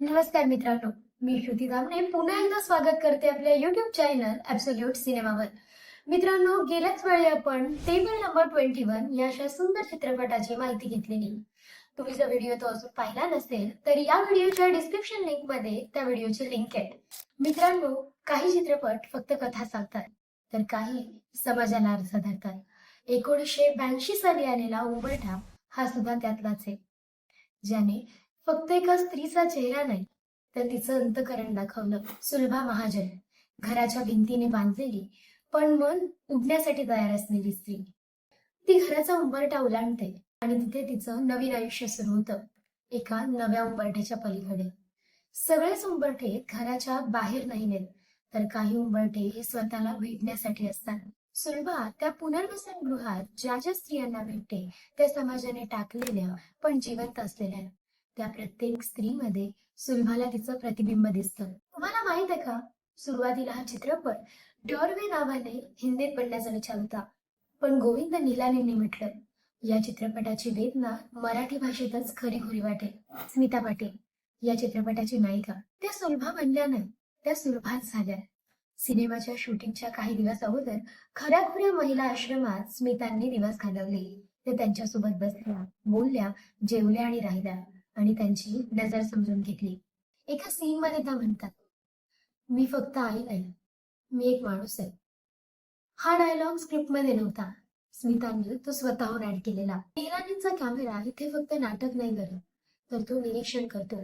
नमस्कार मित्रांनो, मी श्रुती दामणे पुन्हा एकदा स्वागत करते आपल्या युट्यूब चॅनल ॲब्सोल्यूट सिनेमावर. मित्रांनो, गेल्याच वेळी आपण टेबल नंबर 21 या अशा सुंदर चित्रपटाची माहिती घेतलेली. तुम्ही जर व्हिडिओ तो अजून पाहिला नसेल तर या व्हिडिओच्या डिस्क्रिप्शन लिंक मध्ये त्या व्हिडिओची लिंक आहे. मित्रांनो, काही चित्रपट फक्त कथा सांगतात तर काही समाजाला अर्थ धरतात. 1982 साली आलेला उंबरठा हा सुद्धा त्यातलाच आहे, ज्याने फक्त एका स्त्रीचा चेहरा नाही तर तिचं अंतःकरण दाखवलं. सुलभा महाजन, घराच्या भिंतीने बांधलेली पण मन उडण्यासाठी तयार असलेली स्त्री. ती घराचा उंबरठा ओलांडते आणि तिथे तिचं नवीन आयुष्य सुरू होतं, एका नव्या उंबरठ्याच्या पलीकडे. सगळेच उंबरठे घराच्या बाहेर नाही नेत, तर काही उंबरठे हे स्वतःला भेटण्यासाठी असतात. सुलभा त्या पुनर्वसन गृहात ज्या ज्या स्त्रियांना भेटते त्या समाजाने टाकलेल्या पण जिवंत असलेल्या. त्या प्रत्येक स्त्रीमध्ये सुलभाला तिचं प्रतिबिंब दिसतं. तुम्हाला माहित आहे का, सुरुवातीला हा चित्रपट डॉर्वे नावाने हिंदीत बनण्याचा विचार होता, पण गोविंद निलानींनी म्हटलं या चित्रपटाची वेदना मराठी भाषेतच खरीखुरी वाटेल. स्मिता पाटील या चित्रपटाची नायिका त्या सुलभा बनल्या नाही, त्या सुलभाच झाल्या. सिनेमाच्या शूटिंगच्या काही दिवस अगोदर खऱ्याखुऱ्या महिला आश्रमात स्मितांनी दिवस घालवले. ते त्यांच्यासोबत बसल्या, बोलल्या, जेवल्या आणि राहिल्या आणि त्यांची नजर समजून घेतली. एका सीन मध्ये त्या म्हणतात, मी फक्त आई नाही, मी एक माणूस आहे. हा डायलॉग स्क्रिप्ट मध्ये नव्हता, स्मितांनी तो स्वतःहून ऍड केलेला. निहलानींचा कॅमेरा इथे फक्त नाटक नाही करत, तर तो निरीक्षण करतो.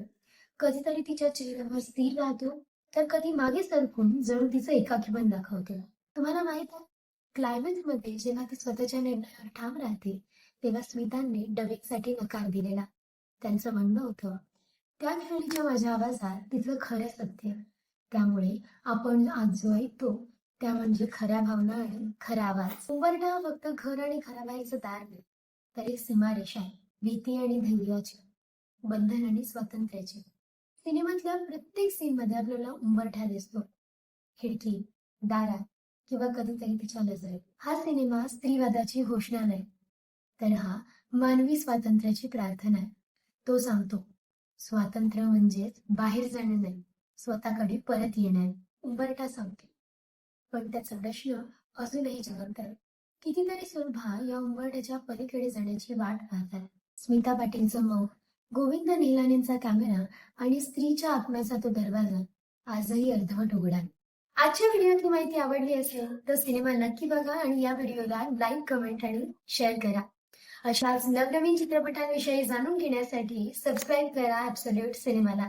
कधीतरी तिच्या चेहऱ्यावर स्थिर राहतो, तर कधी मागे सरकून जणू तिचं एकाकीपण दाखवतो. तुम्हाला माहित आहे, क्लायमॅक्स मध्ये जेव्हा ती स्वतःच्या निर्णयावर ठाम राहते तेव्हा स्मितांनी डबेसाठी नकार दिलेला. त्यांचं म्हणणं होतं, त्या क्षणीच्या माझ्या आवाजात तिचं खरं सत्य. त्यामुळे आपण आज जो ऐकतो त्या म्हणजे खऱ्या भावना आणि खरा आवाज. उंबरठा हा फक्त घर आणि घराबाहेरचं दार नाही, तर एक सीमारेषा आहे, भीती आणि धैर्याची, बंधन आणि स्वातंत्र्याची. सिनेमातल्या प्रत्येक सीन मध्ये आपल्याला उंबरठा दिसतो, खिडकी, दारात किंवा कधीतरी तिच्या नजरेत. हा सिनेमा स्त्रीवादाची घोषणा नाही, तर हा मानवी स्वातंत्र्याची प्रार्थना आहे. तो सांगतो, स्वातंत्र्य म्हणजेच बाहेर जाणं नाही, स्वतःकडे परत येणं आहे. उंबरठा सांगतो, पण त्याचा प्रश्न अजूनही जिवंत आहे. कितीतरी सुलभा या उंबरठ्याच्या पलीकडे जाण्याची वाट पाहतात. स्मिता पाटीलचं मौन, गोविंद निहलानींचा कॅमेरा आणि स्त्रीच्या आत्म्याचा तो दरवाजा आजही अर्धवट उघडा. आजच्या व्हिडिओतली माहिती आवडली असेल तर सिनेमा नक्की बघा आणि या व्हिडिओला लाईक, कमेंट आणि शेअर करा. अशाच नवनवीन चित्रपटांविषयी जाणून घेण्यासाठी सबस्क्राईब करा ॲब्सोल्यूट सिनेमाला.